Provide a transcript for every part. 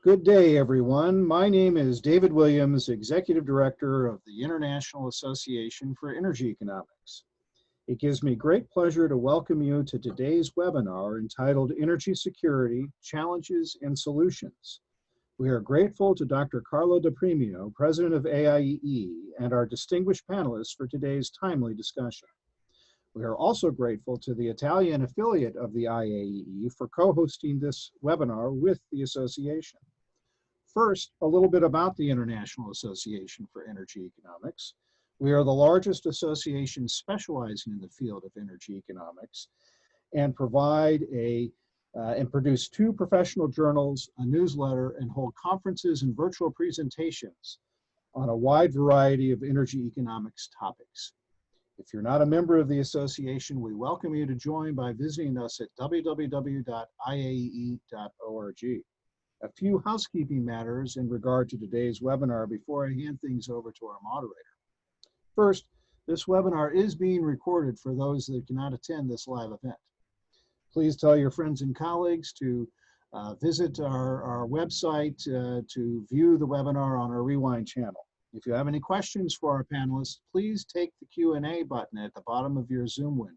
Good day, everyone. My name is David Williams, Executive Director of the International Association for Energy Economics. It gives me great pleasure to welcome you to today's webinar entitled Energy Security, Challenges and Solutions. We are grateful to Dr. Carlo DiPremio, President of AIEE, and our distinguished panelists for today's timely discussion. We are also grateful to the Italian affiliate of the IAEE for co-hosting this webinar with the association. First, a little bit about the International Association for Energy Economics. We are the largest association specializing in the field of energy economics and produce 2 professional journals, a newsletter, and hold conferences and virtual presentations on a wide variety of energy economics topics. If you're not a member of the association, we welcome you to join by visiting us at www.iaee.org. A few housekeeping matters in regard to today's webinar before I hand things over to our moderator. First, this webinar is being recorded for those that cannot attend this live event. Please tell your friends and colleagues to visit our website to view the webinar on our Rewind channel. If you have any questions for our panelists, please take the Q&A button at the bottom of your Zoom window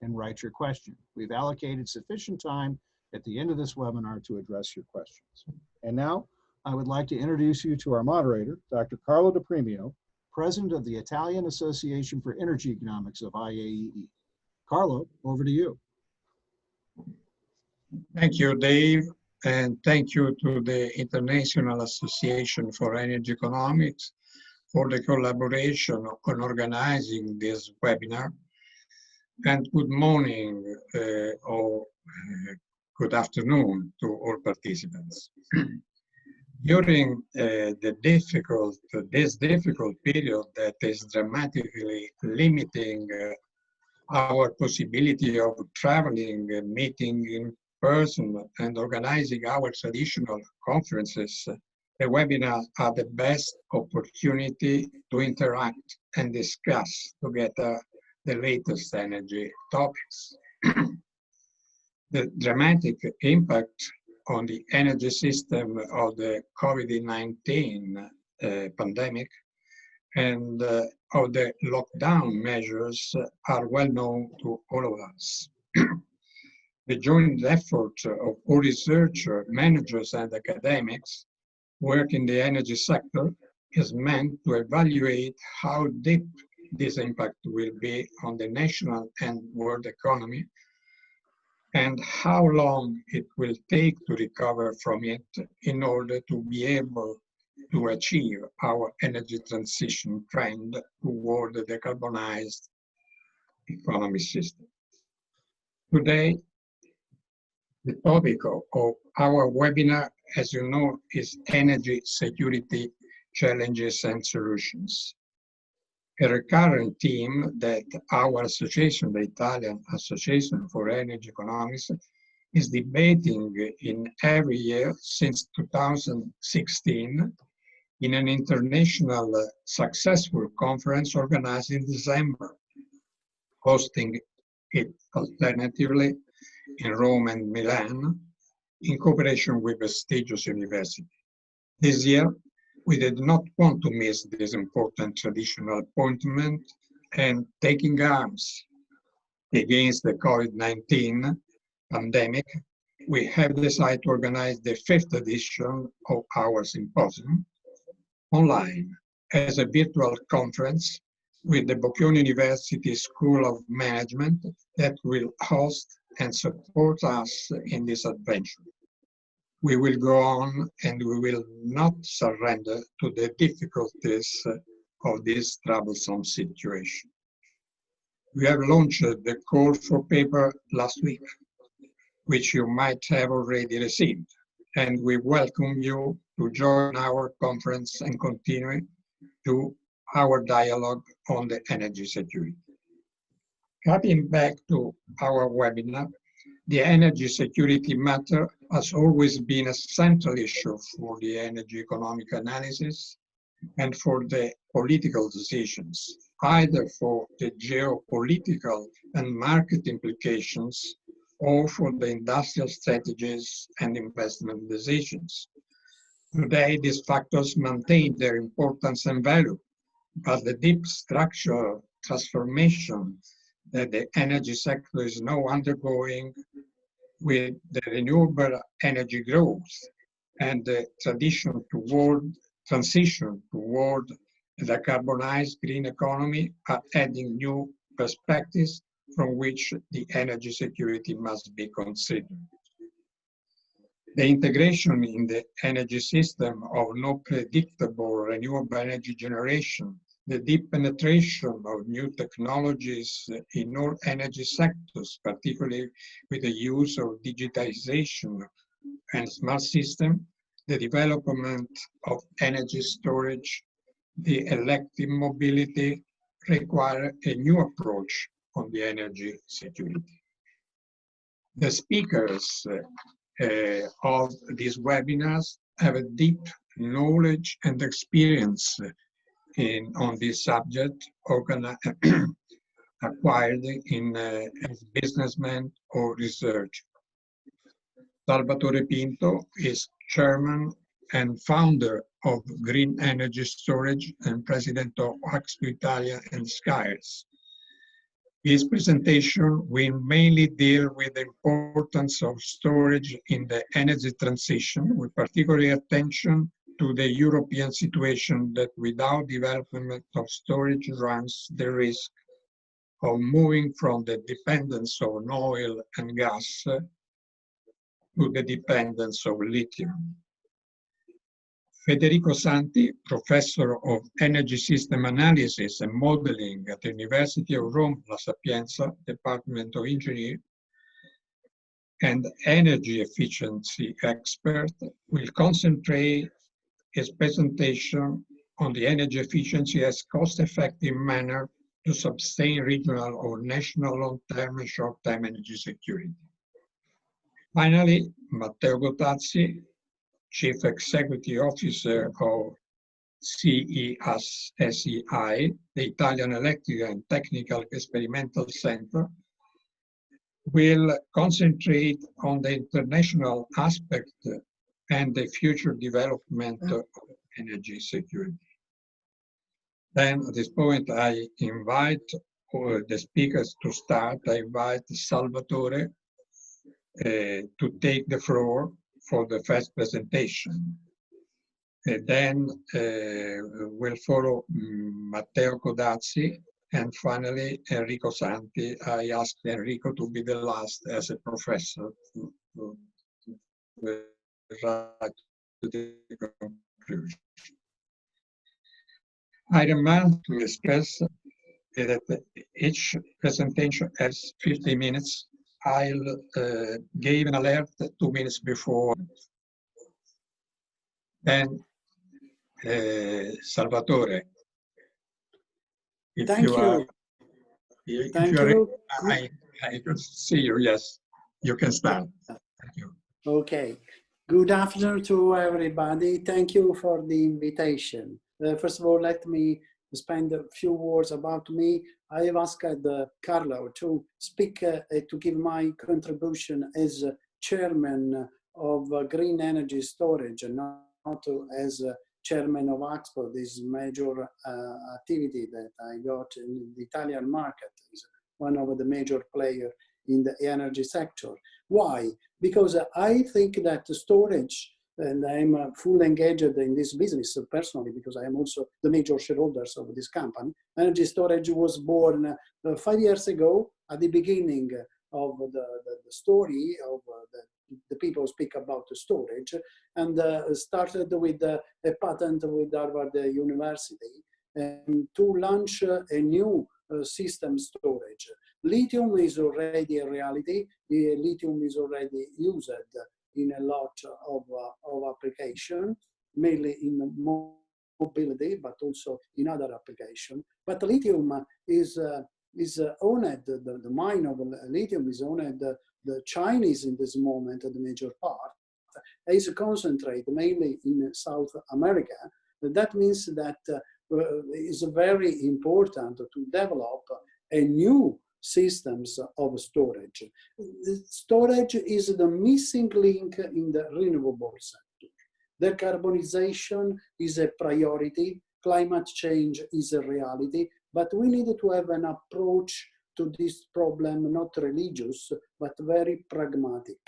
and write your question. We've allocated sufficient time at the end of this webinar to address your questions. And now, I would like to introduce you to our moderator, Dr. Carlo DiPremio, President of the Italian Association for Energy Economics of IAEE. Carlo, over to you. Thank you, Dave, and thank you to the International Association for Energy Economics for the collaboration on organizing this webinar. And good morning or good afternoon to all participants. During this difficult period that is dramatically limiting our possibility of traveling, meeting in person, and organizing our traditional conferences, the webinars are the best opportunity to interact and discuss together the latest energy topics. The dramatic impact on the energy system of the COVID-19 pandemic and of the lockdown measures are well known to all of us. The joint effort of all researchers, managers, and academics work in the energy sector is meant to evaluate how deep this impact will be on the national and world economy, and how long it will take to recover from it in order to be able to achieve our energy transition trend toward the decarbonized economy system. Today, the topic of our webinar, as you know, is energy security challenges and solutions. A recurrent theme that our association, the Italian Association for Energy Economics, is debating in every year since 2016 in an international successful conference organized in December, hosting it alternatively in Rome and Milan in cooperation with prestigious universities. This year, we did not want to miss this important traditional appointment, and taking arms against the COVID-19 pandemic, we have decided to organize the 5th edition of our symposium online as a virtual conference with the Bocconi University School of Management that will host and support us in this adventure. We will go on and we will not surrender to the difficulties of this troublesome situation. We have launched the call for paper last week, which you might have already received, and we welcome you to join our conference and continue to our dialogue on the energy security. Cutting back to our webinar, the energy security matter has always been a central issue for the energy economic analysis and for the political decisions, either for the geopolitical and market implications or for the industrial strategies and investment decisions. Today, these factors maintain their importance and value, but the deep structural transformation that the energy sector is now undergoing with the renewable energy growth and the transition toward a decarbonized green economy are adding new perspectives from which the energy security must be considered. The integration in the energy system of no predictable renewable energy generation, the deep penetration of new technologies in all energy sectors, particularly with the use of digitization and smart system, the development of energy storage, the electric mobility require a new approach on the energy security. The speakers of these webinars have a deep knowledge and experience on this subject acquired as businessmen or research. Salvatore Pinto is chairman and founder of Green Energy Storage and president of Axpo Italia and Skyers. His presentation will mainly deal with the importance of storage in the energy transition, with particular attention to the European situation that without development of storage runs the risk of moving from the dependence on oil and gas to the dependence of lithium. Federico Santi, professor of energy system analysis and modeling at the University of Rome La Sapienza, Department of Engineering, and energy efficiency expert, will concentrate his presentation on the energy efficiency as cost-effective manner to sustain regional or national long-term and short-term energy security. Finally, Matteo Gotazzi, Chief Executive Officer of CESEI, the Italian Electrical and Technical Experimental Center, will concentrate on the international aspect and the future development of energy security. Then at this point, I invite the speakers to start. I invite Salvatore to take the floor for the first presentation. Then will follow Matteo Codazzi, and finally Enrico Santi. I asked Enrico to be the last as a professor to write the conclusion. I remind to stress that each presentation has 50 minutes. I'll give an alert 2 minutes before. And Salvatore, Thank you. I can see you. Yes, you can start. Thank you. Okay. Good afternoon to everybody. Thank you for the invitation. First of all, let me spend a few words about me. I have asked Carlo to speak, to give my contribution as chairman of Green Energy Storage, and not as chairman of Axpo, this major activity that I got in the Italian market. Is one of the major players in the energy sector. Why? Because I think that storage, and I'm fully engaged in this business personally, because I am also the major shareholders of this company. Energy storage was born 5 years ago at the beginning of the story of the people speak about the storage, and started with a patent with Harvard University to launch a new system storage. Lithium is already a reality. Lithium is already used in a lot of application, mainly in mobility, but also in other applications. But lithium is owned, the mine of lithium is owned, the Chinese in this moment, the major part, is concentrated mainly in South America. That means that it's very important to develop a new systems of storage. Storage is the missing link in the renewable sector. Decarbonization is a priority. Climate change is a reality, but we need to have an approach to this problem, not religious, but very pragmatic.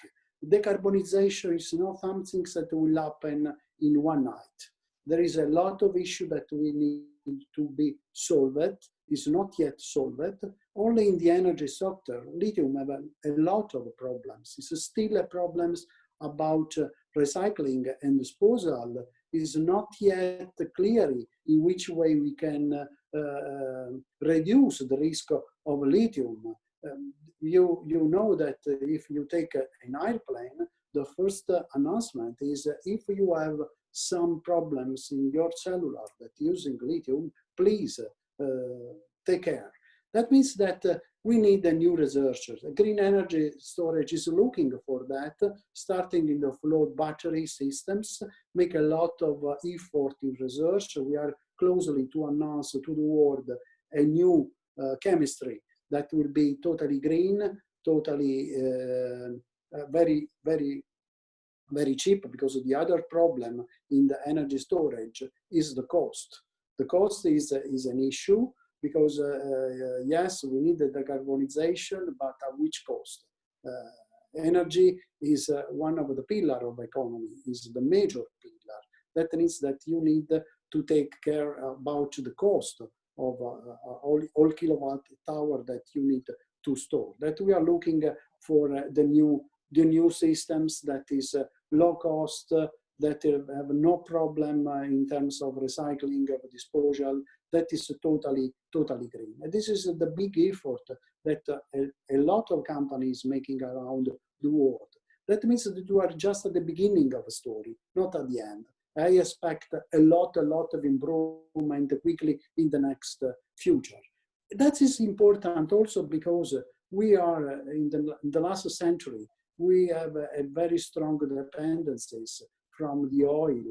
Decarbonization is not something that will happen in one night. There is a lot of issues that we need to be solved, is not yet solved. Only in the energy sector, lithium have a lot of problems. It's still a problem about recycling and disposal. Is not yet clear in which way we can reduce the risk of lithium. You know that if you take an airplane, the first announcement is if you have some problems in your cellular that using lithium, please take care. That means that we need a new researchers. Green energy storage is looking for that, starting in the float battery systems, make a lot of effort in research. We are closely to announce to the world a new chemistry that will be totally green, totally very, very, very cheap, because the other problem in the energy storage is the cost. The cost is an issue, because yes, we need the decarbonization, but at which cost? Energy is one of the pillars of economy, is the major pillar. That means that you need to take care about the cost of all kilowatt hour that you need to store. That we are looking for the new systems that is low cost, that have no problem in terms of recycling, of disposal, that is totally green. And this is the big effort that a lot of companies making around the world. That means that you are just at the beginning of a story, not at the end. I expect a lot of improvement quickly in the next future. That is important also because we are in the last century, we have a very strong dependencies from the oil,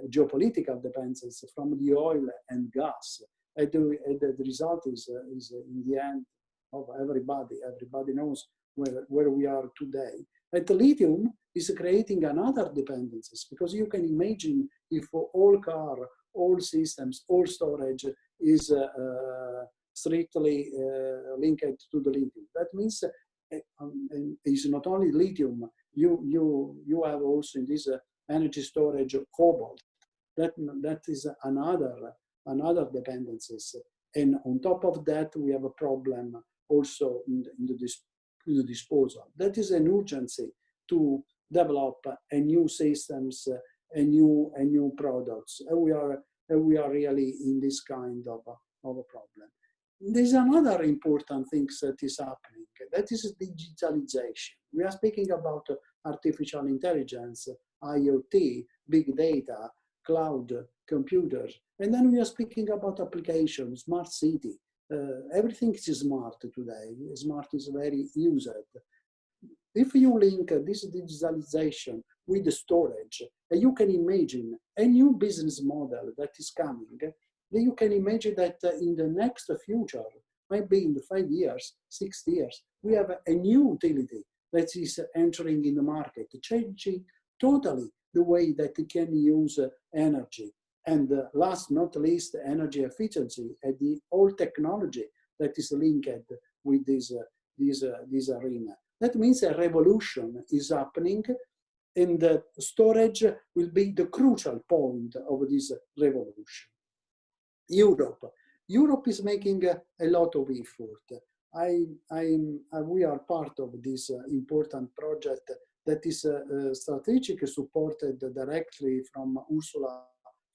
geopolitical dependencies from the oil and gas. And the result is in the end of everybody. Everybody knows where we are today. And the lithium is creating another dependencies, because you can imagine if all car, all systems, all storage is strictly linked to the lithium. That means it's not only lithium, you have also in this energy storage cobalt. That is another dependencies. And on top of that, we have a problem also in the disposal. That is an urgency to develop a new systems, a new products. And we are really in this kind of a problem. There's another important thing that is happening. That is digitalization. We are speaking about artificial intelligence, IoT, big data, cloud, computers, and then we are speaking about applications, smart city. Everything is smart today. Smart is very used. If you link this digitalization with the storage, you can imagine a new business model that is coming. Then you can imagine that in the next future, maybe in the 5 years, 6 years, we have a new utility that is entering in the market, changing totally the way that it can use energy. And last not least, energy efficiency and the old technology that is linked with this arena. That means a revolution is happening, and the storage will be the crucial point of this revolution. Europe is making a lot of effort. We are part of this important project that is strategically supported directly from Ursula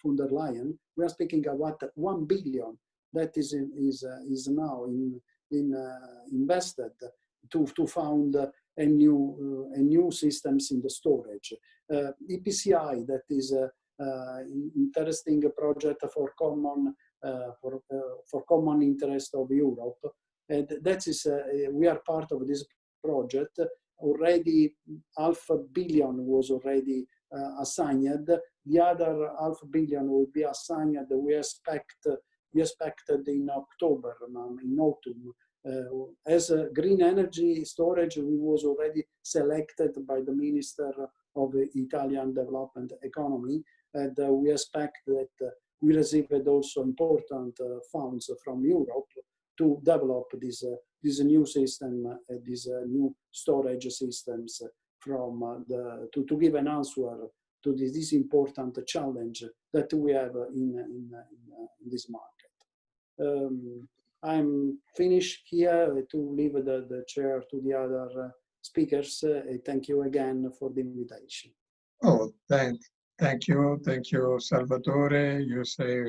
von der Leyen. We are speaking about 1 billion that is now invested to found a new systems in the storage. EPCI, that is interesting project for common interest of Europe, and that is we are part of this project. Already $500 million was already assigned. The other $500 million will be assigned. We expected in October, in autumn, As a green energy storage, we was already selected by the Minister of Italian Development Economy, and we expect that we received also important funds from Europe to develop this new system, these new storage systems to give an answer to this important challenge that we have in this market. I'm finished here to leave the chair to the other speakers. Thank you again for the invitation. Oh, thank you, Salvatore. You say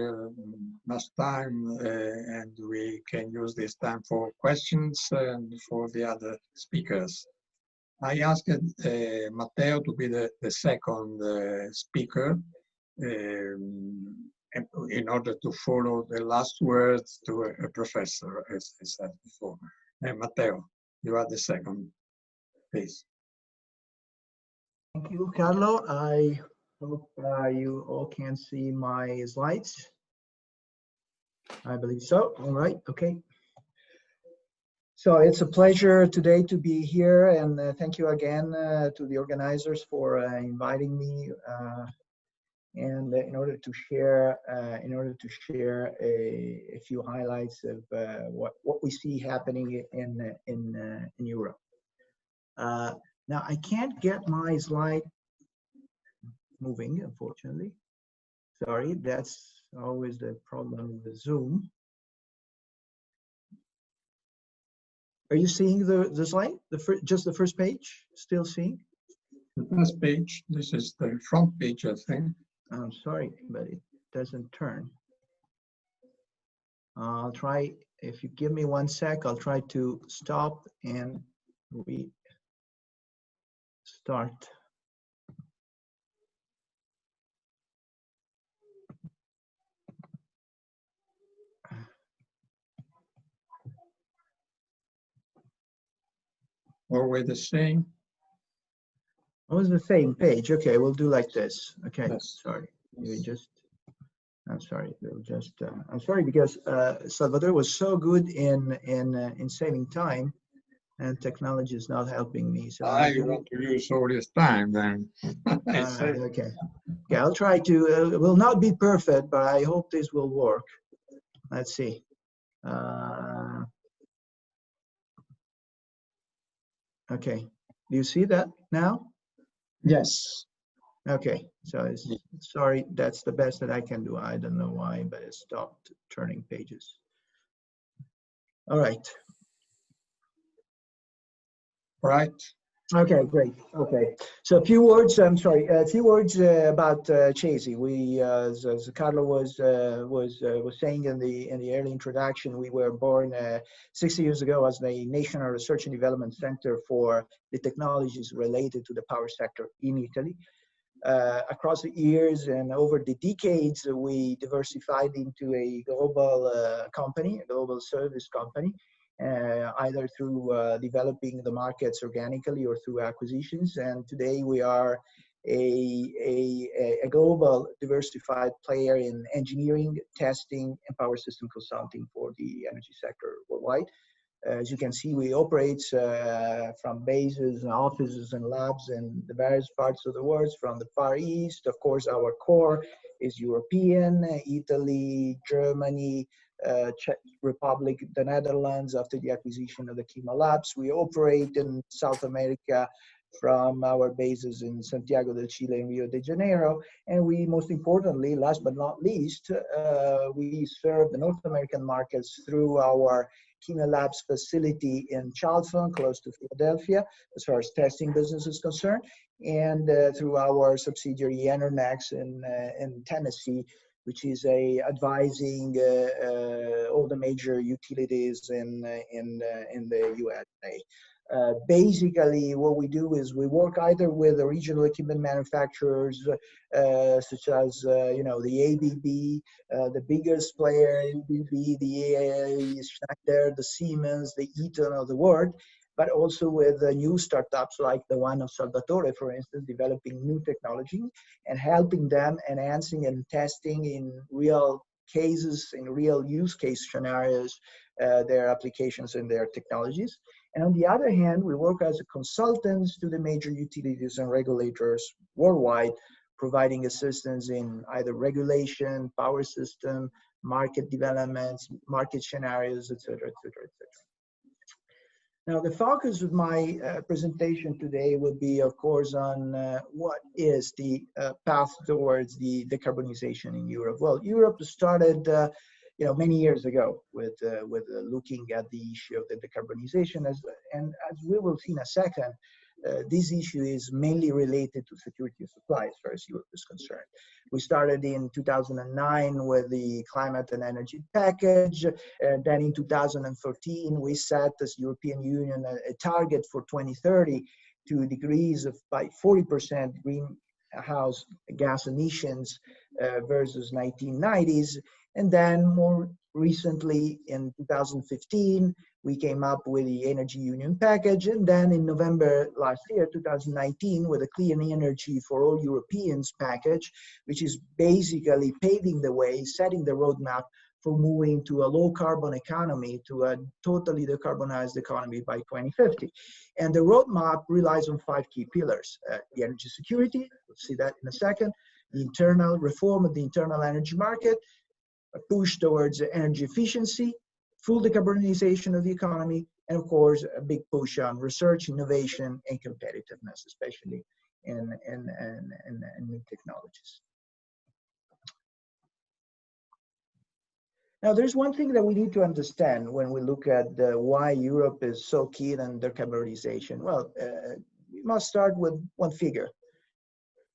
much time, and we can use this time for questions and for the other speakers. I asked Matteo to be the second speaker in order to follow the last words to a professor, as I said before. Matteo, you are the second, please. Thank you, Carlo. I hope you all can see my slides. I believe so. All right. Okay. So it's a pleasure today to be here, and thank you again to the organizers for inviting me, and in order to share a few highlights of what we see happening in Europe. Now I can't get my slide moving, unfortunately. Sorry, that's always the problem with Zoom. Are you seeing the slide? Just the first page? Still seeing? The first page. This is the front page, I think. I'm sorry, but it doesn't turn. I'll try. If you give me 1 sec, I'll try to stop and restart. Always the same. What was the same page? Okay, we'll do like this. Okay, Yes. sorry. You just. I'm sorry. They'll just. I'm sorry because Salvador was so good in saving time, and technology is not helping me. So I want to use all this time then. okay. Okay, I'll try to. It will not be perfect, but I hope this will work. Let's see. Okay. Do you see that now? Yes. Okay. So sorry, that's the best that I can do. I don't know why, but it stopped turning pages. All right. Right. Okay, great. Okay, so a few words. I'm sorry. A few words about Chasey. We, as Carlo was saying in the early introduction, we were born 60 years ago as the National Research and Development Center for the technologies related to the power sector in Italy. Across the years and over the decades, we diversified into a global company, a global service company. Either through developing the markets organically or through acquisitions. And today we are a global diversified player in engineering, testing, and power system consulting for the energy sector worldwide. As you can see, we operate from bases and offices and labs in the various parts of the world, from the Far East. Of course, our core is European, Italy, Germany, Czech Republic, the Netherlands after the acquisition of the Kima Labs. We operate in South America from our bases in Santiago del Chile and Rio de Janeiro. And we, most importantly, last but not least, we serve the North American markets through our Kima Labs facility in Charleston, close to Philadelphia, as far as testing business is concerned, and through our subsidiary Enernex in Tennessee, which is advising all the major utilities in the USA. Basically, what we do is we work either with the regional equipment manufacturers, such as the ABB, the biggest player, ABB, the Schneider, the Siemens, the Eaton of the world, but also with new startups like the one of Salvatore, for instance, developing new technology and helping them enhancing and testing in real cases, in real use case scenarios, their applications and their technologies. And on the other hand, we work as consultants to the major utilities and regulators worldwide, providing assistance in either regulation, power system, market developments, market scenarios, et cetera, et cetera, et cetera. Now, the focus of my presentation today will be, of course, on what is the path towards the decarbonization in Europe. Well, Europe started, many years ago with looking at the issue of the decarbonization, and as we will see in a second, this issue is mainly related to security of supply as far as Europe is concerned. We started in 2009 with the climate and energy package. Then in 2013, we set as European Union a target for 2030 to decrease by 40% greenhouse gas emissions versus 1990s. And then more recently in 2015, we came up with the Energy Union package. And then in November last year, 2019, with a Clean Energy for All Europeans package, which is basically paving the way, setting the roadmap for moving to a low carbon economy, to a totally decarbonized economy by 2050. And the roadmap relies on 5 key pillars: the energy security, we'll see that in a second, the internal reform of the internal energy market, a push towards energy efficiency, full decarbonization of the economy, and of course, a big push on research, innovation, and competitiveness, especially in new technologies. Now, there's one thing that we need to understand when we look at why Europe is so keen on decarbonization. Well, we must start with one figure.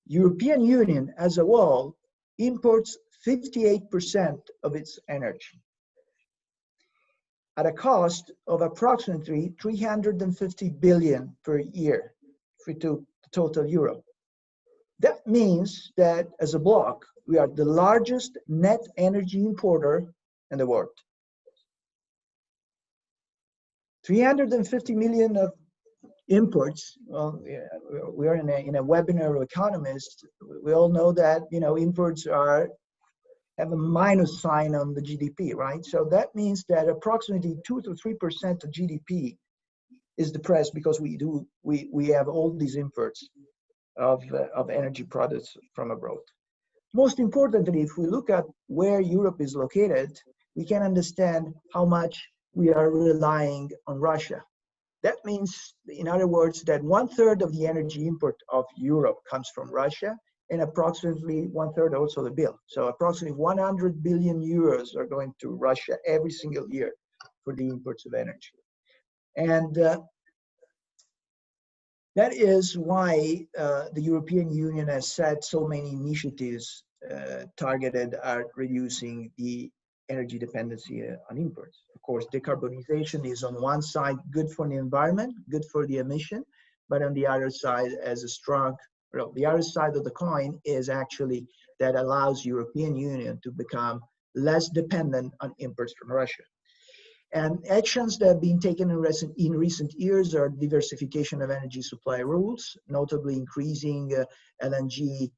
European Union as a whole imports 58% of its energy at a cost of approximately 350 billion per year for the total Europe. That means that as a bloc, we are the largest net energy importer in the world. 350 million of imports. Well, we are in a webinar of economists. We all know that imports have a minus sign on the GDP, right? So that means that approximately 2 to 3% of GDP is depressed because we have all these imports of energy products from abroad. Most importantly, if we look at where Europe is located, we can understand how much we are relying on Russia. That means, in other words, that 1/3 of the energy import of Europe comes from Russia, and approximately 1/3 also the bill. So approximately 100 billion euros are going to Russia every single year for the imports of energy. And that is why the European Union has set so many initiatives targeted at reducing the energy dependency on imports. Of course, decarbonization is on one side good for the environment, good for the emission, but on the other side, the other side of the coin is actually that allows European Union to become less dependent on imports from Russia. And actions that have been taken in recent years are diversification of energy supply routes, notably increasing new LNG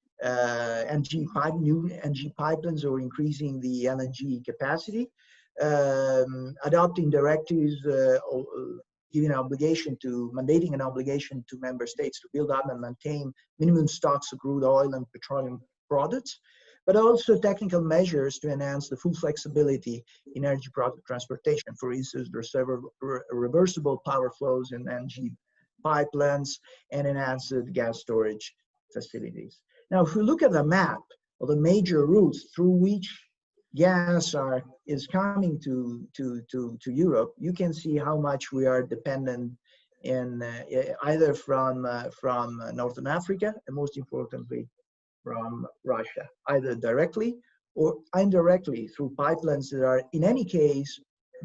pipelines or increasing the LNG capacity, adopting directives mandating an obligation to member states to build up and maintain minimum stocks of crude oil and petroleum products, but also technical measures to enhance the full flexibility in energy product transportation. For instance, reversible power flows in energy pipelines and enhanced gas storage facilities. Now, if we look at the map of the major routes through which gas is coming to Europe, you can see how much we are dependent in either from Northern Africa and most importantly from Russia, either directly or indirectly through pipelines that are in any case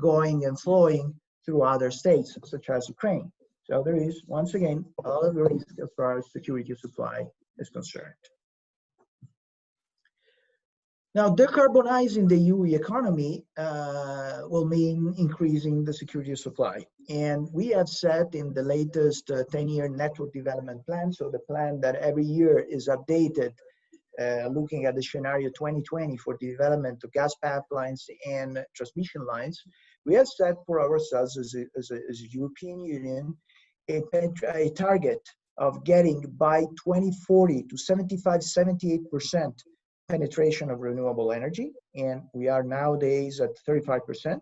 going and flowing through other states such as Ukraine. So there is once again a lot of risk as far as security of supply is concerned. Now, decarbonizing the EU economy will mean increasing the security of supply. And we have set in the latest 10-year network development plan, so the plan that every year is updated, looking at the scenario 2020 for the development of gas pipelines and transmission lines, we have set for ourselves as a European Union a target of getting by 2040 to 78% penetration of renewable energy, and we are nowadays at 35%,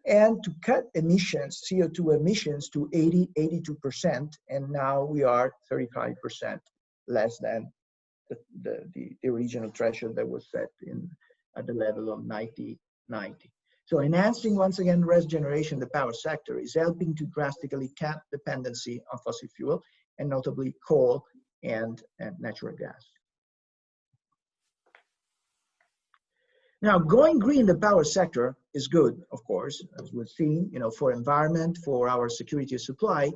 and to cut emissions, CO2 emissions to 82%, and now we are 35% less than the original threshold that was set at the level of 90. So enhancing, once again, regeneration, the power sector is helping to drastically cap dependency on fossil fuel, and notably coal and natural gas. Now, going green, the power sector is good, of course, as we've seen, for environment, for our security of supply.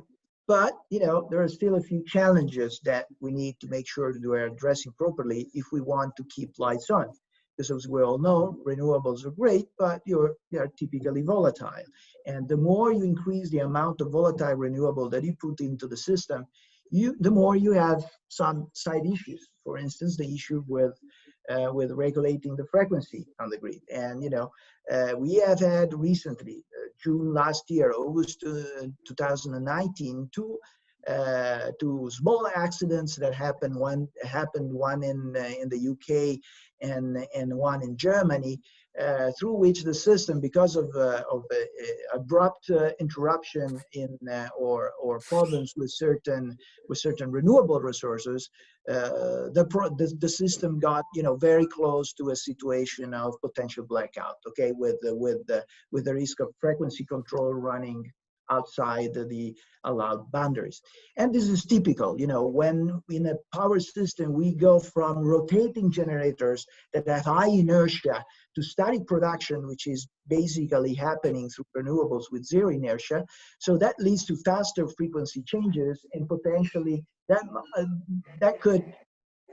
But, there are still a few challenges that we need to make sure that we're addressing properly if we want to keep lights on. Because as we all know, renewables are great, but they are typically volatile. And the more you increase the amount of volatile renewable that you put into the system, the more you have some side issues. For instance, the issue with regulating the frequency on the grid. And, we have had recently, June last year, August 2019, two small accidents that happened. One in the UK and one in Germany, through which the system, because of abrupt interruption or problems with certain renewable resources, the system got very close to a situation of potential blackout. Okay, with the risk of frequency control running outside the allowed boundaries. And this is typical, when in a power system we go from rotating generators that have high inertia to static production, which is basically happening through renewables with zero inertia. So that leads to faster frequency changes, and potentially that could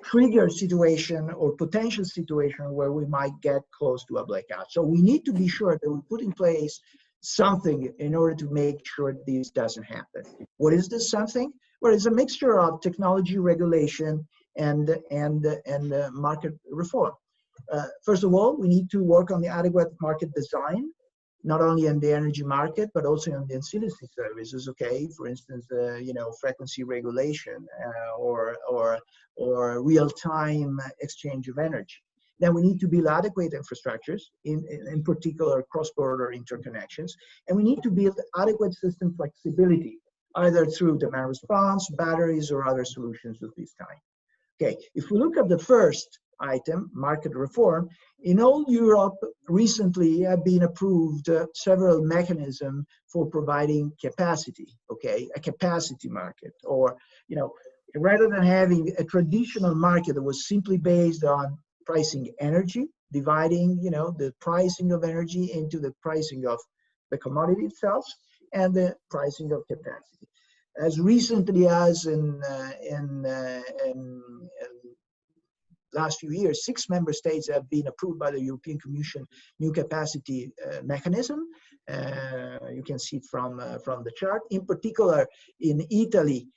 trigger situation or potential situation where we might get close to a blackout. So we need to be sure that we put in place something in order to make sure this doesn't happen. What is this something? Well, it's a mixture of technology regulation and market reform. First of all, we need to work on the adequate market design, not only in the energy market, but also on the ancillary services. Okay, for instance, frequency regulation or real-time exchange of energy. Then we need to build adequate infrastructures, in particular cross-border interconnections, and we need to build adequate system flexibility, either through demand response, batteries, or other solutions of this kind. Okay, if we look at the first item, market reform, in all Europe recently have been approved several mechanisms for providing capacity, okay, a capacity market, or, rather than having a traditional market that was simply based on pricing energy, dividing, the pricing of energy into the pricing of the commodity itself and the pricing of capacity. As recently as in last few years, 6 member states have been approved by the European Commission new capacity mechanism. You can see it from the chart. In particular, in Italy,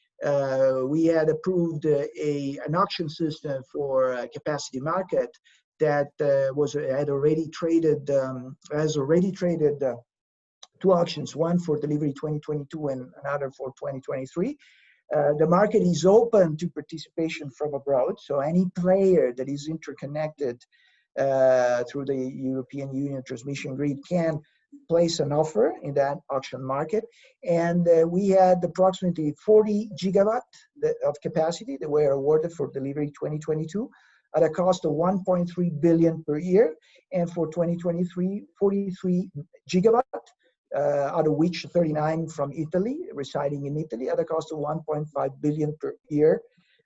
we had approved an auction system for a capacity market that has already traded 2 auctions, one for delivery 2022 and another for 2023. The market is open to participation from abroad, so any player that is interconnected through the European Union transmission grid can place an offer in that auction market. And we had approximately 40 gigawatt of capacity that were awarded for delivery 2022 at a cost of 1.3 billion per year, and for 2023, 43 gigawatt, out of which 39 from Italy, residing in Italy, at a cost of 1.5 billion per year.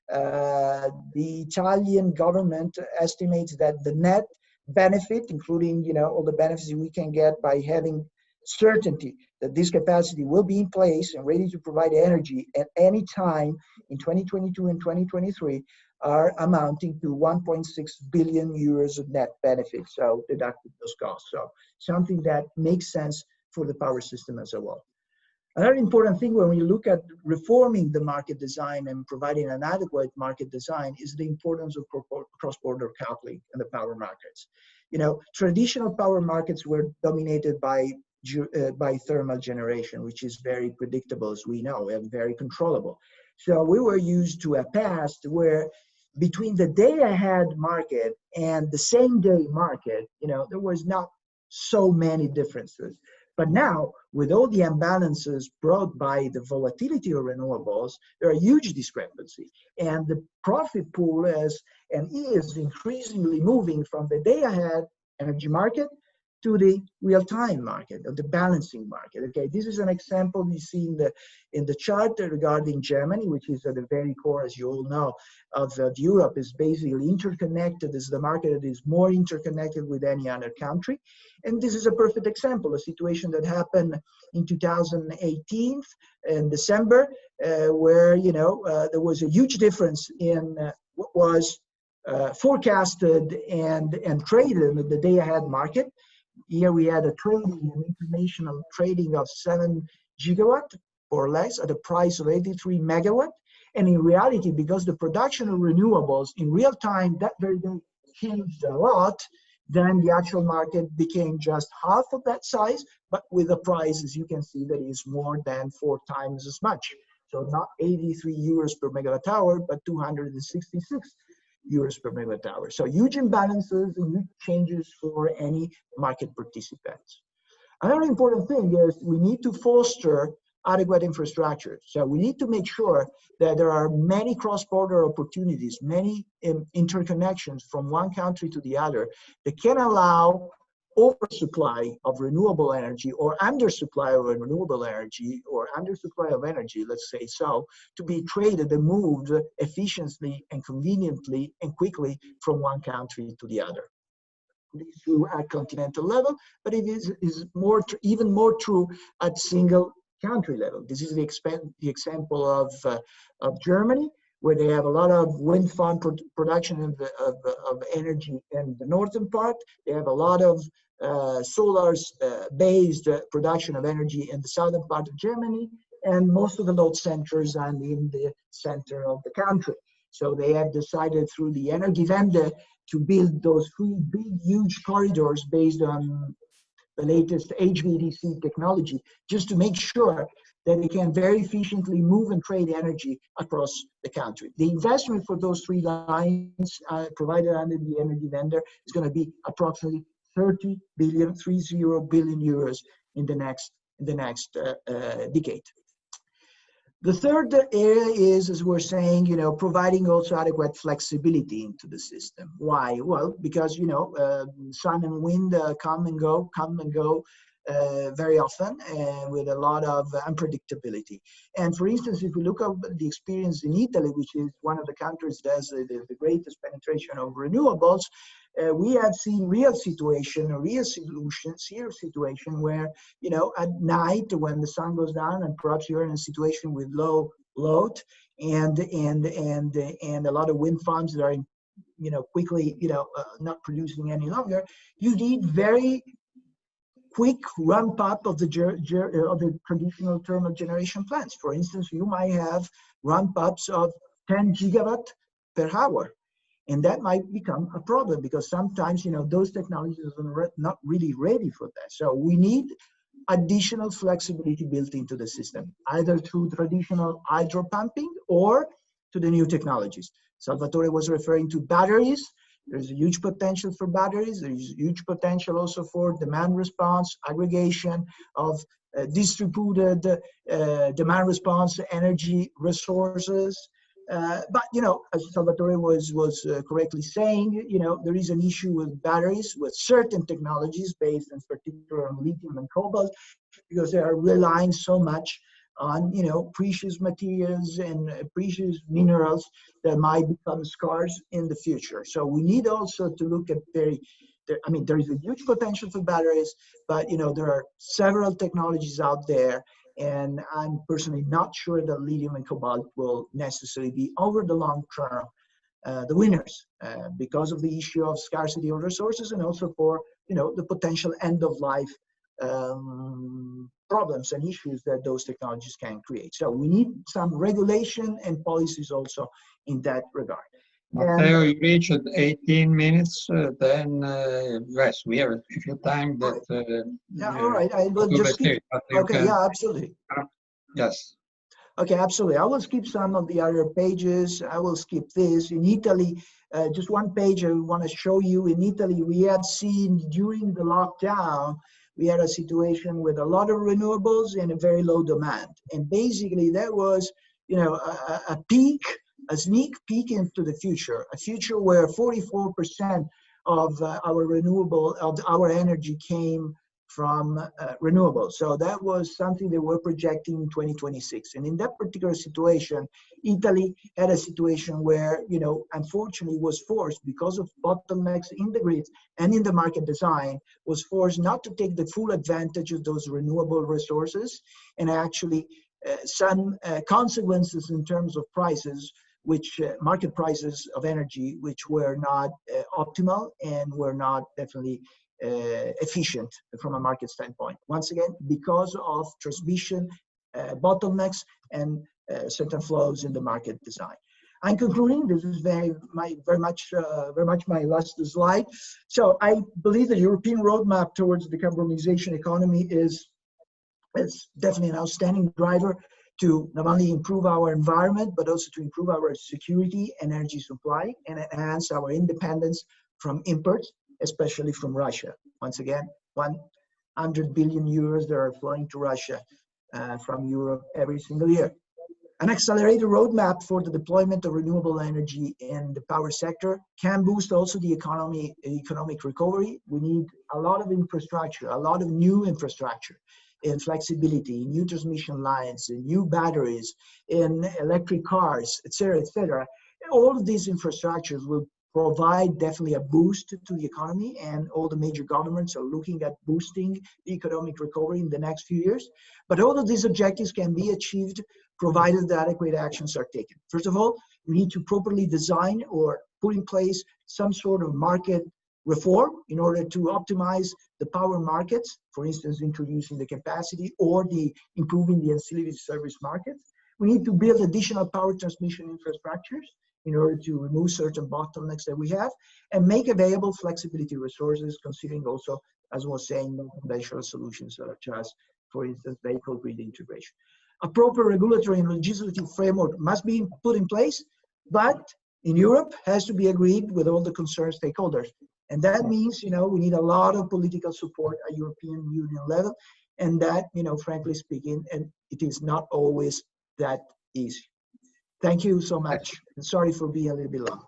The Italian government estimates that the net benefit, including all the benefits we can get by having certainty that this capacity will be in place and ready to provide energy at any time in 2022 and 2023, are amounting to 1.6 billion euros of net benefit, so deducted those costs. So something that makes sense for the power system as a whole. Another important thing when we look at reforming the market design and providing an adequate market design is the importance of cross-border coupling in the power markets. Traditional power markets were dominated by by thermal generation, which is very predictable, as we know, and very controllable. So we were used to a past where between the day ahead market and the same day market, there was not so many differences. But now, with all the imbalances brought by the volatility of renewables, there are huge discrepancy. And the profit pool is increasingly moving from the day ahead energy market to the real-time market, or the balancing market. Okay, this is an example you see in the chart regarding Germany, which is at the very core, as you all know, of Europe. Is basically interconnected. This is the market that is more interconnected with any other country, and this is a perfect example, a situation that happened in 2018 in December, where there was a huge difference in what was forecasted and traded in the day-ahead market. Here we had an international trading of 7 gigawatt or less at a price of 83 megawatt. And in reality, because the production of renewables in real time that very day changed a lot, then the actual market became just half of that size, but with a price, as you can see, that is more than 4 times as much. So not 83 euros per megawatt hour, but 266 euros per megawatt hour. So huge imbalances and huge changes for any market participants. Another important thing is we need to foster adequate infrastructure. So we need to make sure that there are many cross-border opportunities, many interconnections from one country to the other that can allow oversupply of renewable energy or undersupply of renewable energy or undersupply of energy, let's say so, to be traded and moved efficiently and conveniently and quickly from one country to the other. This is true at continental level, but it is even more true at single country level. This is the example of Germany, where they have a lot of wind farm production of energy in the northern part. They have a lot of solar-based production of energy in the southern part of Germany, and most of the load centers are in the center of the country. So they have decided through the Energiewende to build those 3 big, huge corridors based on the latest HVDC technology, just to make sure that they can very efficiently move and trade energy across the country. The investment for those 3 lines provided under the Energiewende is going to be approximately 30 billion euros in the next decade. The third area is, as we're saying, providing also adequate flexibility into the system. Why? Well, because, sun and wind come and go very often, with a lot of unpredictability. And for instance, if we look at the experience in Italy, which is one of the countries that has the greatest penetration of renewables, we have seen real solutions, here situation where, at night when the sun goes down and perhaps you're in a situation with low load and a lot of wind farms that are, quickly, not producing any longer, you need very quick ramp up of the traditional thermal generation plants. For instance, you might have ramp ups of 10 gigawatt per hour. And that might become a problem because sometimes, those technologies are not really ready for that. So we need additional flexibility built into the system, either through traditional hydro pumping or to the new technologies. Salvatore was referring to batteries. There's a huge potential for batteries. There's huge potential also for demand response, aggregation of distributed demand response energy resources. But, as Salvatore was correctly saying, there is an issue with batteries, with certain technologies based in particular on lithium and cobalt, because they are relying so much on, precious materials and precious minerals that might become scarce in the future. So we need also to look at there is a huge potential for batteries, but, there are several technologies out there. And I'm personally not sure that lithium and cobalt will necessarily be, over the long term, the winners because of the issue of scarcity of resources and also for, the potential end of life problems and issues that those technologies can create. So we need some regulation and policies also in that regard. Matteo, you reached 18 minutes, then yes, we have a few time that Yeah, all right. I will to just the skip. state, but you Okay, can, yeah, absolutely. yes. Okay, absolutely. I will skip some of the other pages. I will skip this. In Italy, just one page I want to show you. In Italy, we had seen during the lockdown, we had a situation with a lot of renewables and a very low demand. And basically that was, you know, a peak, a sneak peek into the future, a future where 44% of our energy came from renewables. So that was something they were projecting in 2026. And in that particular situation, Italy had a situation where, you know, unfortunately was forced because of bottlenecks in the grids and in the market design, was forced not to take the full advantage of those renewable resources, and actually some consequences in terms of prices, which market prices of energy, which were not optimal and were not definitely efficient from a market standpoint. Once again, because of transmission bottlenecks and certain flows in the market design. I'm concluding. This is very much my last slide. So I believe the European roadmap towards the decarbonization economy is definitely an outstanding driver to not only improve our environment, but also to improve our security, energy supply, and enhance our independence from imports, especially from Russia. Once again, 100 billion euros that are flowing to Russia from Europe every single year. An accelerated roadmap for the deployment of renewable energy in the power sector can boost also the economic recovery. We need a lot of infrastructure, a lot of new infrastructure in flexibility, in new transmission lines, in new batteries, in electric cars, et cetera, et cetera. And all of these infrastructures will provide definitely a boost to the economy, and all the major governments are looking at boosting the economic recovery in the next few years. But all of these objectives can be achieved provided that adequate actions are taken. First of all, we need to properly design or put in place some sort of market reform in order to optimize the power markets, for instance, introducing the capacity or improving the ancillary service markets. We need to build additional power transmission infrastructures in order to remove certain bottlenecks that we have and make available flexibility resources, considering also, as I was saying, non-conventional solutions such as, for instance, vehicle grid integration. A proper regulatory and legislative framework must be put in place, but in Europe has to be agreed with all the concerned stakeholders. And that means, you know, we need a lot of political support at European Union level, and that, you know, frankly speaking, and it is not always that easy. Thank you so much. And sorry for being a little bit long.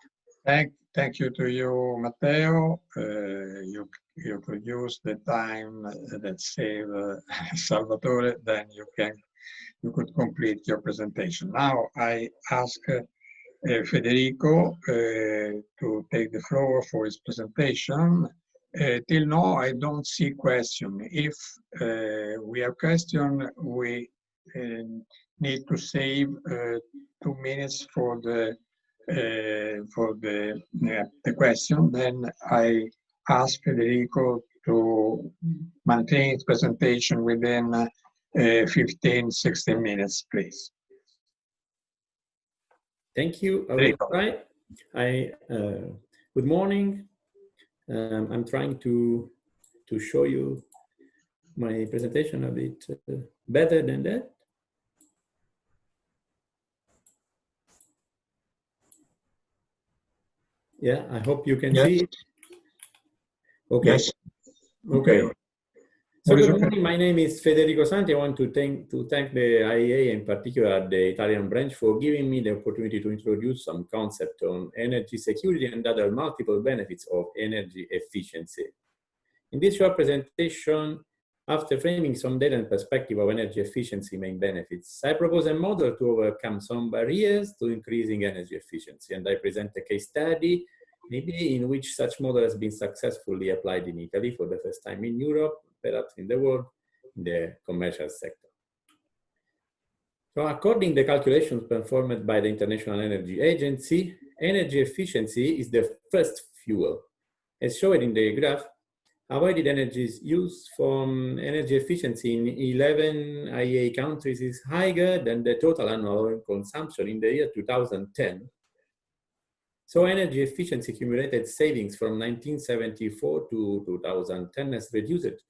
Thank you to you, Matteo. You could use the time that saved Salvatore, then you could complete your presentation. Now I ask Federico to take the floor for his presentation. Till now, I don't see question. If we have question, we need to save 2 minutes for the question. Then I ask Federico to maintain his presentation within 15-16 minutes, please. Thank you. I will try. Good morning. I'm trying to show you my presentation a bit better than that. Yeah, I hope you can see it. Okay. Yes. Okay. So good morning, my name is Federico Santi. I want to thank the IEA, in particular the Italian branch, for giving me the opportunity to introduce some concept on energy security and other multiple benefits of energy efficiency. In this short presentation, after framing some data and perspective of energy efficiency main benefits, I propose a model to overcome some barriers to increasing energy efficiency, and I present a case study maybe in which such model has been successfully applied in Italy for the first time in Europe, perhaps in the world, in the commercial sector. So according to the calculations performed by the International Energy Agency, energy efficiency is the first fuel. As shown in the graph, avoided energy use from energy efficiency in 11 IEA countries is higher than the total annual consumption in the year 2010. So energy efficiency accumulated savings from 1974 to 2010 has reduced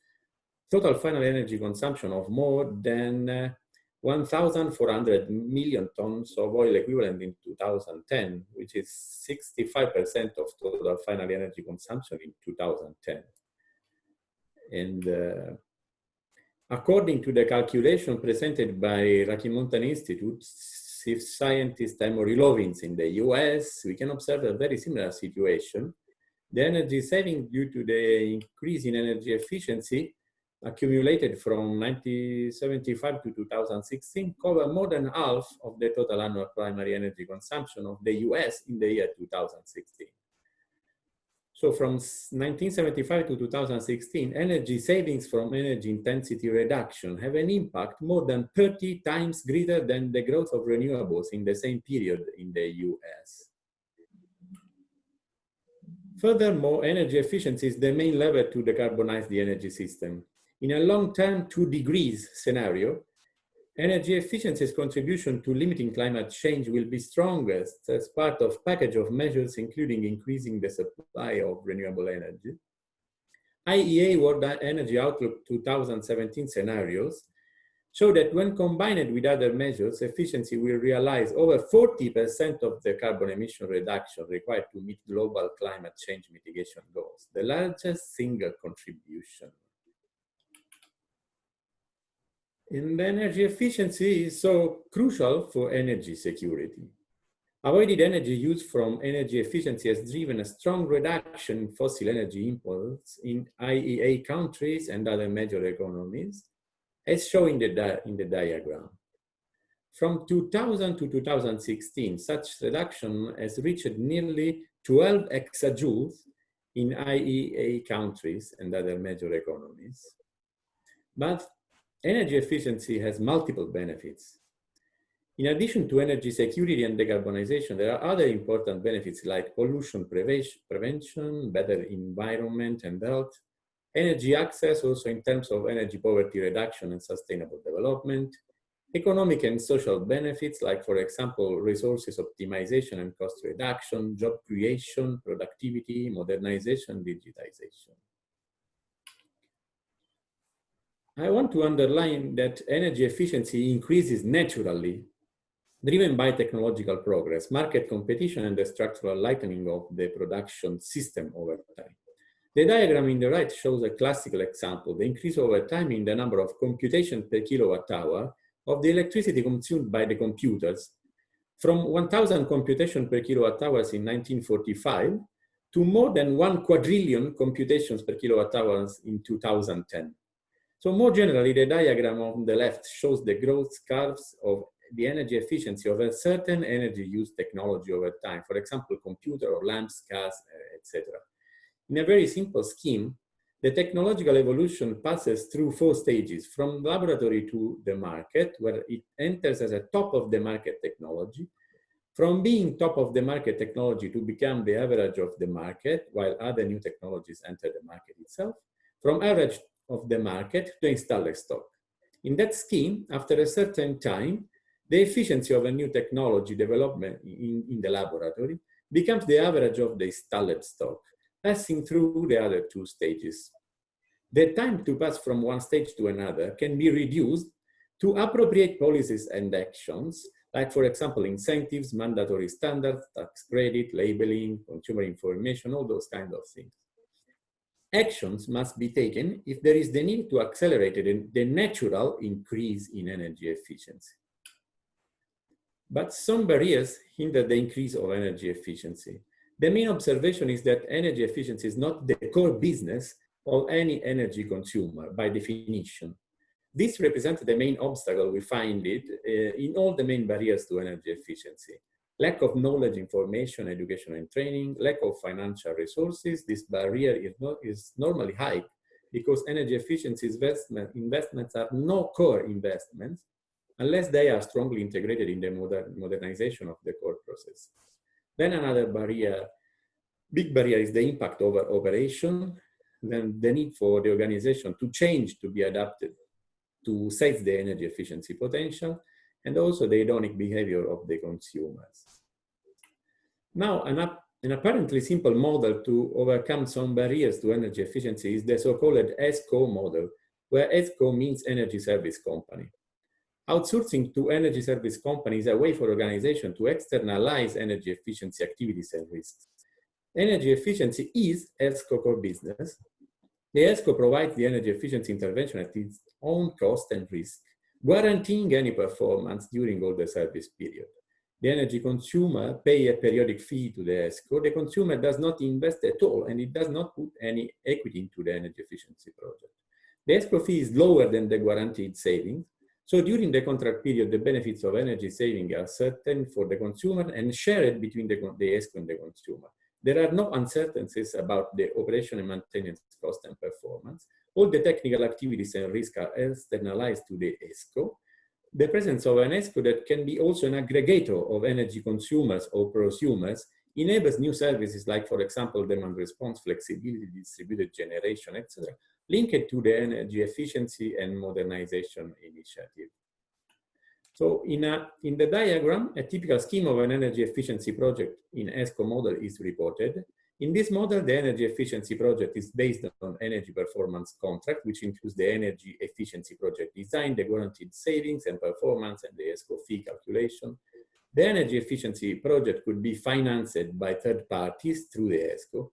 total final energy consumption of more than 1,400 million tons of oil equivalent in 2010, which is 65% of total final energy consumption in 2010. And according to the calculation presented by Rakimontan Institute, scientist Emory Lovins in the US, we can observe a very similar situation. The energy saving due to the increase in energy efficiency accumulated from 1975 to 2016 cover more than half of the total annual primary energy consumption of the US in the year 2016. So from 1975 to 2016, energy savings from energy intensity reduction have an impact more than 30 times greater than the growth of renewables in the same period in the US. Furthermore, energy efficiency is the main lever to decarbonize the energy system. In a long-term 2 degrees scenario, energy efficiency's contribution to limiting climate change will be strongest as part of a package of measures, including increasing the supply of renewable energy. IEA World Energy Outlook 2017 scenarios show that when combined with other measures, efficiency will realize over 40% of the carbon emission reduction required to meet global climate change mitigation goals, the largest single contribution. And energy efficiency is so crucial for energy security. Avoided energy use from energy efficiency has driven a strong reduction in fossil energy imports in IEA countries and other major economies, as shown in the diagram. From 2000 to 2016, such reduction has reached nearly 12 exajoules in IEA countries and other major economies. But energy efficiency has multiple benefits. In addition to energy security and decarbonization, there are other important benefits like pollution prevention, better environment and health, energy access also in terms of energy poverty reduction and sustainable development, economic and social benefits like, for example, resources optimization and cost reduction, job creation, productivity, modernization, digitization. I want to underline that energy efficiency increases naturally, driven by technological progress, market competition, and the structural lightening of the production system over time. The diagram in the right shows a classical example, the increase over time in the number of computations per kilowatt hour of the electricity consumed by the computers from 1,000 computations per kilowatt hours in 1945 to more than 1 quadrillion computations per kilowatt hours in 2010. So more generally, the diagram on the left shows the growth curves of the energy efficiency of a certain energy use technology over time, for example, computer or lamps, gas, etc. In a very simple scheme, the technological evolution passes through 4 stages, from laboratory to the market, where it enters as a top of the market technology, from being top of the market technology to become the average of the market, while other new technologies enter the market itself, from average of the market to installer stock. In that scheme, after a certain time, the efficiency of a new technology development in the laboratory becomes the average of the installed stock, passing through the other 2 stages. The time to pass from one stage to another can be reduced to appropriate policies and actions, like, for example, incentives, mandatory standards, tax credit, labeling, consumer information, all those kinds of things. Actions must be taken if there is the need to accelerate the natural increase in energy efficiency. But some barriers hinder the increase of energy efficiency. The main observation is that energy efficiency is not the core business of any energy consumer by definition. This represents the main obstacle we find it in all the main barriers to energy efficiency. Lack of knowledge, information, education and training, lack of financial resources. This barrier is normally high because energy efficiency investments are no core investments unless they are strongly integrated in the modernization of the core process. Then another barrier, big barrier, is the impact over operation, then the need for the organization to change to be adapted to seize the energy efficiency potential, and also the hedonic behavior of the consumers. Now, An apparently simple model to overcome some barriers to energy efficiency is the so-called ESCO model, where ESCO means Energy Service Company. Outsourcing to energy service companies is a way for organizations to externalize energy efficiency activities and risks. Energy efficiency is ESCO core business. The ESCO provides the energy efficiency intervention at its own cost and risk, guaranteeing any performance during all the service period. The energy consumer pays a periodic fee to the ESCO. The consumer does not invest at all, and it does not put any equity into the energy efficiency project. The ESCO fee is lower than the guaranteed savings. So during the contract period, the benefits of energy saving are certain for the consumer and shared between the ESCO and the consumer. There are no uncertainties about the operation and maintenance cost and performance. All the technical activities and risks are externalized to the ESCO. The presence of an ESCO that can be also an aggregator of energy consumers or prosumers enables new services like, for example, demand response, flexibility, distributed generation, etc., linked to the energy efficiency and modernization initiative. So in the diagram, a typical scheme of an energy efficiency project in ESCO model is reported. In this model, the energy efficiency project is based on energy performance contract, which includes the energy efficiency project design, the guaranteed savings and performance, and the ESCO fee calculation. The energy efficiency project could be financed by third parties through the ESCO.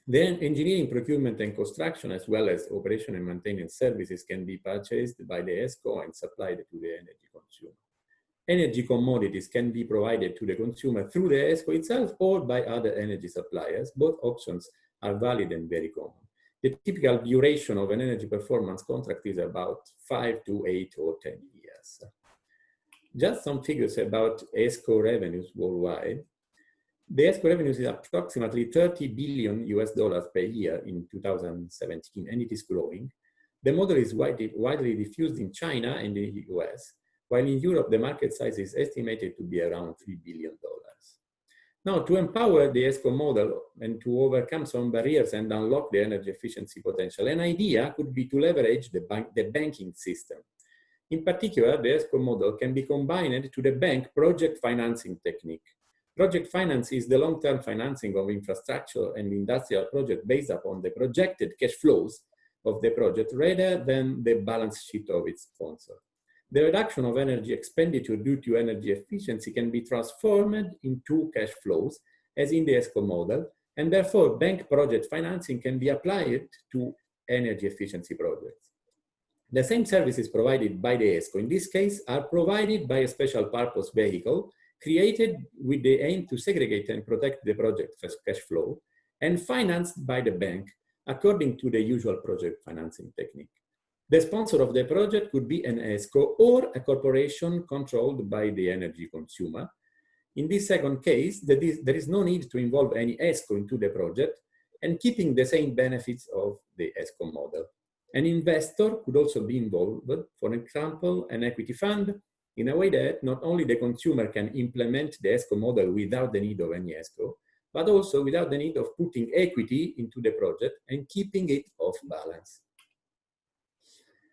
Then engineering, procurement, and construction, as well as operation and maintenance services, can be purchased by the ESCO and supplied to the energy consumer. Energy commodities can be provided to the consumer through the ESCO itself or by other energy suppliers. Both options are valid and very common. The typical duration of an energy performance contract is about 5 to 8 or 10 years. Just some figures about ESCO revenues worldwide. The ESCO revenues is approximately $30 billion per year in 2017, and it is growing. The model is widely diffused in China and the US, while in Europe, the market size is estimated to be around $3 billion. Now, to empower the ESCO model and to overcome some barriers and unlock the energy efficiency potential, an idea could be to leverage the banking system. In particular, the ESCO model can be combined to the bank project financing technique. Project finance is the long-term financing of infrastructure and industrial projects based upon the projected cash flows of the project rather than the balance sheet of its sponsor. The reduction of energy expenditure due to energy efficiency can be transformed into cash flows, as in the ESCO model, and therefore bank project financing can be applied to energy efficiency projects. The same services provided by the ESCO, in this case, are provided by a special purpose vehicle created with the aim to segregate and protect the project cash flow and financed by the bank according to the usual project financing technique. The sponsor of the project could be an ESCO or a corporation controlled by the energy consumer. In this second case, there is no need to involve any ESCO into the project and keeping the same benefits of the ESCO model. An investor could also be involved, for example, an equity fund, in a way that not only the consumer can implement the ESCO model without the need of any ESCO, but also without the need of putting equity into the project and keeping it off balance.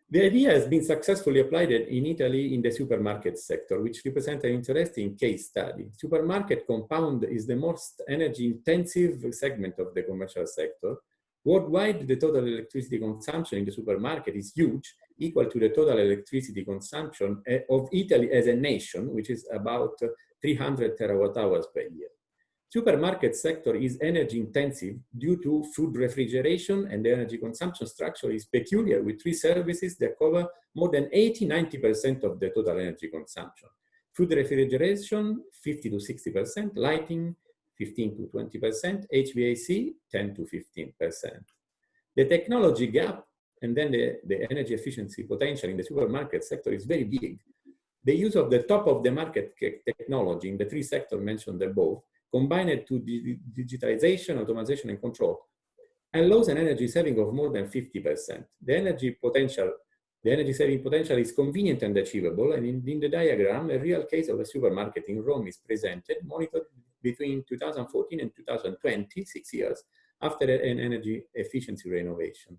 The idea has been successfully applied in Italy in the supermarket sector, which represents an interesting case study. Supermarket compound is the most energy-intensive segment of the commercial sector. Worldwide, the total electricity consumption in the supermarket is huge, equal to the total electricity consumption of Italy as a nation, which is about 300 terawatt hours per year. Supermarket sector is energy intensive due to food refrigeration, and the energy consumption structure is peculiar with 3 services that cover more than 80–90% of the total energy consumption. Food refrigeration, 50 to 60%, lighting, 15 to 20%, HVAC, 10 to 15%. The technology gap and then the energy efficiency potential in the supermarket sector is very big. The use of the top of the market technology in the 3 sectors mentioned above, combined to digitization, automation, and control, allows an energy saving of more than 50%. The energy saving potential is convenient and achievable, and in the diagram, a real case of a supermarket in Rome is presented, monitored between 2014 and 2020, 6 years, after an energy efficiency renovation.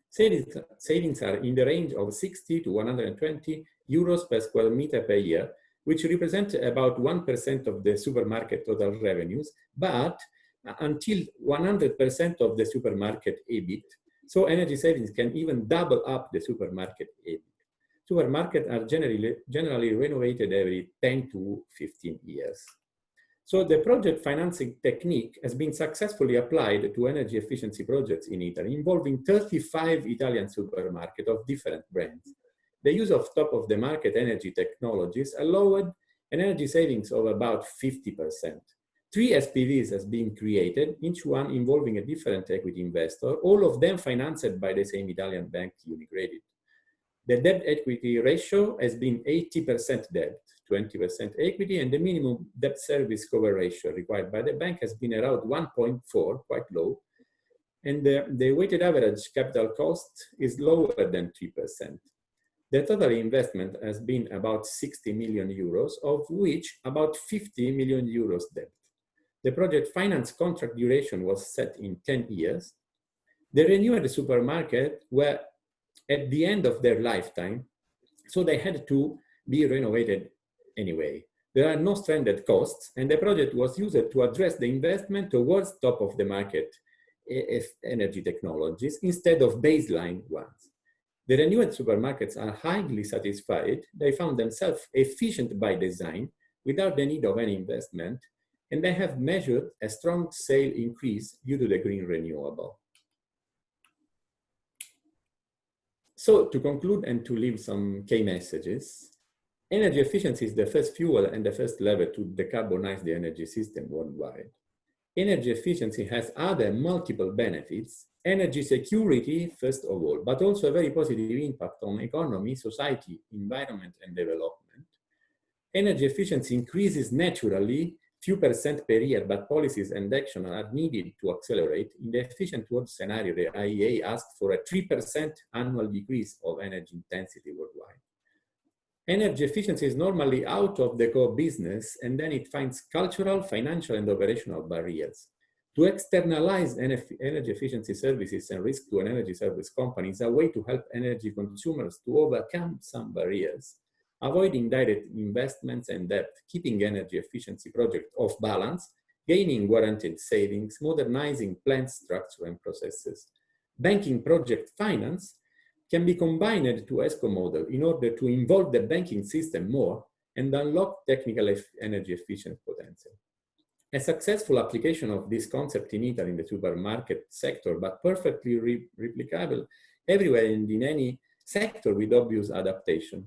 Savings are in the range of 60 to 120 euros per square meter per year, which represent about 1% of the supermarket total revenues, but until 100% of the supermarket EBIT. So energy savings can even double up the supermarket EBIT. Supermarkets are generally renovated every 10 to 15 years. So the project financing technique has been successfully applied to energy efficiency projects in Italy, involving 35 Italian supermarkets of different brands. The use of top-of-the-market energy technologies allowed an energy savings of about 50%. 3 SPVs has been created, each one involving a different equity investor, all of them financed by the same Italian bank, UniCredit. The debt-equity ratio has been 80% debt, 20% equity, and the minimum debt service cover ratio required by the bank has been around 1.4, quite low, and the weighted average capital cost is lower than 3%. The total investment has been about 60 million euros, of which about 50 million euros debt. The project finance contract duration was set in 10 years. The renewed supermarket were at the end of their lifetime, so they had to be renovated anyway. There are no stranded costs, and the project was used to address the investment towards top-of-the-market energy technologies instead of baseline ones. The renewed supermarkets are highly satisfied. They found themselves efficient by design without the need of any investment, and they have measured a strong sale increase due to the green renewable. So to conclude and to leave some key messages, energy efficiency is the first fuel and the first lever to decarbonize the energy system worldwide. Energy efficiency has other multiple benefits, energy security first of all, but also a very positive impact on economy, society, environment, and development. Energy efficiency increases naturally, few percent per year, but policies and action are needed to accelerate. In the efficient world scenario, the IEA asked for a 3% annual decrease of energy intensity worldwide. Energy efficiency is normally out of the core business, and then it finds cultural, financial, and operational barriers. To externalize energy efficiency services and risk to an energy service company is a way to help energy consumers to overcome some barriers, avoiding direct investments and debt, keeping energy efficiency projects off balance, gaining guaranteed savings, modernizing plant structure and processes. Banking project finance can be combined to ESCO model in order to involve the banking system more and unlock technical energy efficient potential. A successful application of this concept in Italy in the supermarket sector, but perfectly replicable everywhere and in any sector with obvious adaptation,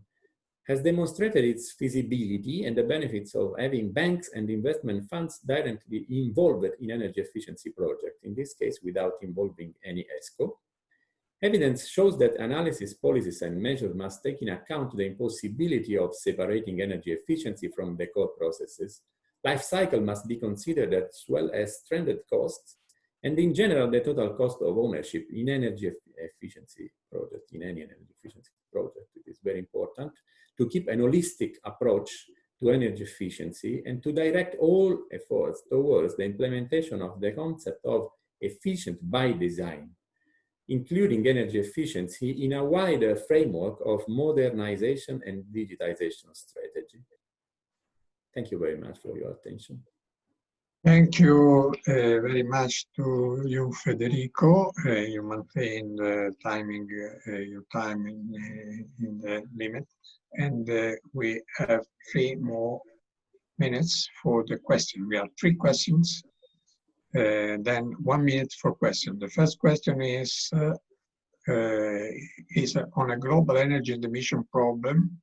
has demonstrated its feasibility and the benefits of having banks and investment funds directly involved in energy efficiency projects, in this case without involving any ESCO. Evidence shows that analysis, policies, and measures must take into account the impossibility of separating energy efficiency from the core processes. Life cycle must be considered as well as stranded costs, and in general, the total cost of ownership in energy efficiency project, in any energy efficiency project. It is very important to keep an holistic approach to energy efficiency and to direct all efforts towards the implementation of the concept of efficient by design, including energy efficiency in a wider framework of modernization and digitization strategy. Thank you very much for your attention. Thank you very much to you, Federico. You maintained your time in the limit. And we have 3 more minutes for the question. We have 3 questions, then 1 minute for question. The first question is on a global energy emission problem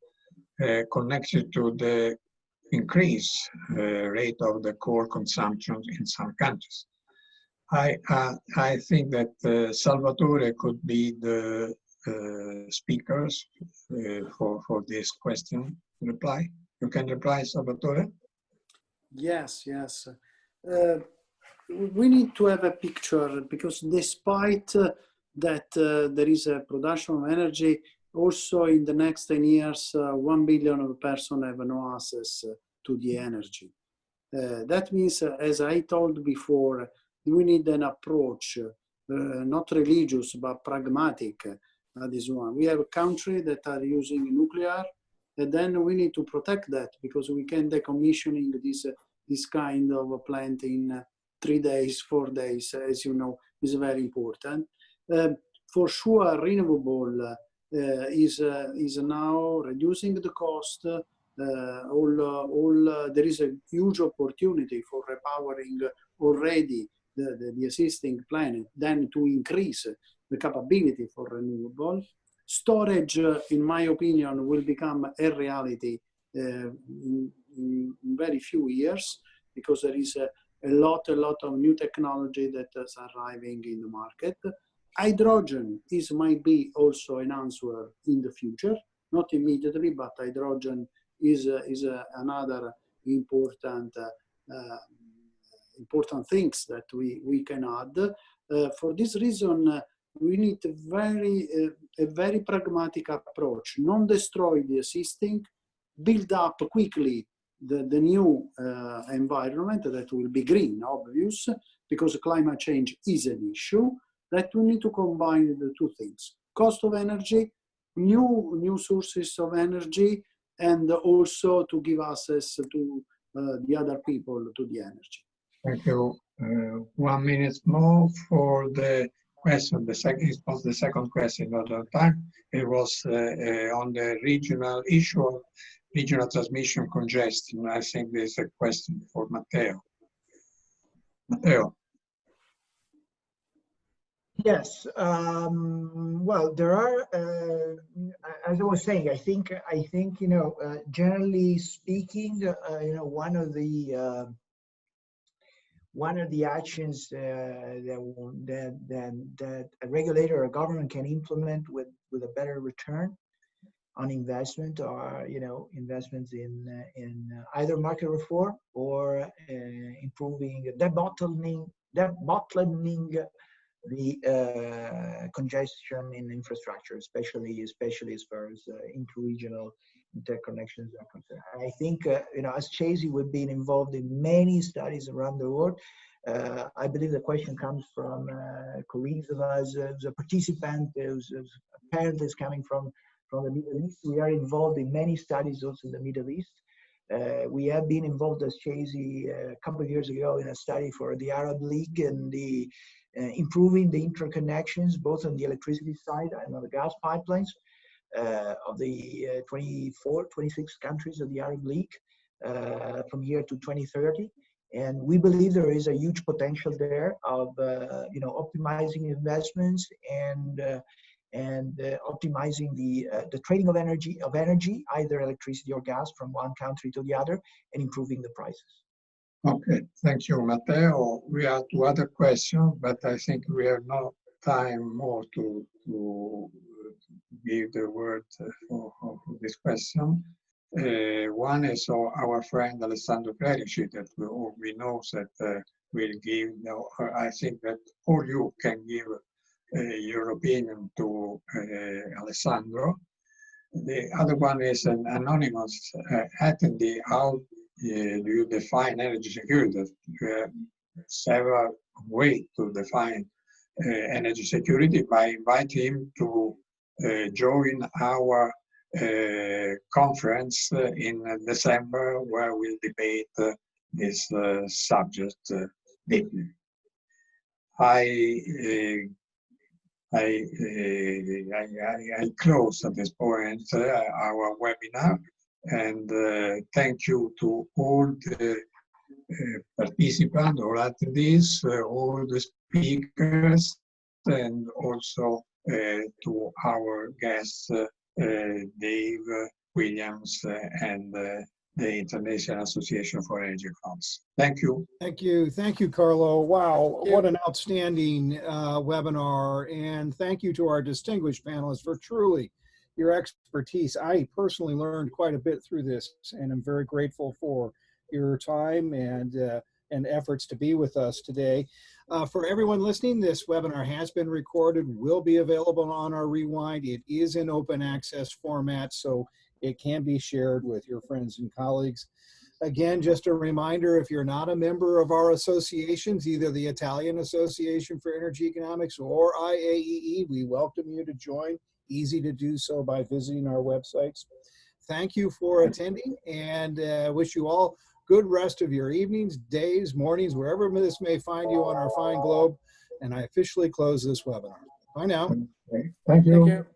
connected to the increase rate of the coal consumption in some countries. I think that Salvatore could be the speakers for this question. Reply. You can reply, Salvatore. Yes. We need to have a picture, because despite that there is a production of energy, also in the next 10 years, 1 billion persons have no access to the energy. That means, as I told before, we need an approach, not religious, but pragmatic. This one. We have countries that are using nuclear, and then we need to protect that, because we can decommissioning this kind of plant in 3 days, 4 days, as you know, is very important. For sure, renewable is now reducing the cost. There is a huge opportunity for repowering already the existing plant, then to increase the capability for renewable. Storage, in my opinion, will become a reality in very few years, because there is a lot of new technology that is arriving in the market. Hydrogen might be also an answer in the future, not immediately, but hydrogen is another important things that we can add. For this reason, we need a very pragmatic approach. Non destroy the existing, build up quickly the new environment that will be green, obvious, because climate change is an issue. That we need to combine the two things: cost of energy, new sources of energy, and also to give access to the other people to the energy. Thank you. 1 minute more for the question. The second question of the time. It was on the regional issue of regional transmission congestion. I think there's a question for Matteo. Matteo. Yes. Well, there are, as I was saying, I think generally speaking, one of the actions that a regulator or government can implement with a better return on investment are investments in either market reform or improving debottlenecking the congestion in infrastructure, especially as far as interregional interconnections are concerned. I think, as Chasey, we've been involved in many studies around the world. I believe the question comes from colleagues of us, as a participant, as parent is coming from the Middle East. We are involved in many studies also in the Middle East. We have been involved, as Chasey, a couple of years ago in a study for the Arab League and the improving the interconnections, both on the electricity side and on the gas pipelines of the 26 countries of the Arab League from here to 2030. And we believe there is a huge potential there of optimizing investments and optimizing the trading of energy, either electricity or gas from one country to the other, and improving the prices. Okay, thank you, Matteo. We have two other questions, but I think we have no time more to give the word for this question. One is our friend Alessandro Clerici, that we know that will give. I think that all you can give your opinion to Alessandro. The other one is an anonymous attendee. How do you define energy security? You have several ways to define energy security by inviting him to join our conference in December, where we'll debate this subject deeply. I close at this point our webinar, and thank you to all the participants, all attendees, all the speakers, and also to our guests, Dave Williams and the International Association for Energy Funds. Thank you. Thank you. Thank you, Carlo. Wow, what an outstanding webinar. And thank you to our distinguished panelists for truly your expertise. I personally learned quite a bit through this, and I'm very grateful for your time and efforts to be with us today. For everyone listening, this webinar has been recorded, will be available on our Rewind. It is in open access format, so it can be shared with your friends and colleagues. Again, just a reminder, if you're not a member of our associations, either the Italian Association for Energy Economics or IAEE, we welcome you to join. Easy to do so by visiting our websites. Thank you for attending, and wish you all good rest of your evenings, days, mornings, wherever this may find you on our fine globe. And I officially close this webinar. Bye now. Thank you. Thank you.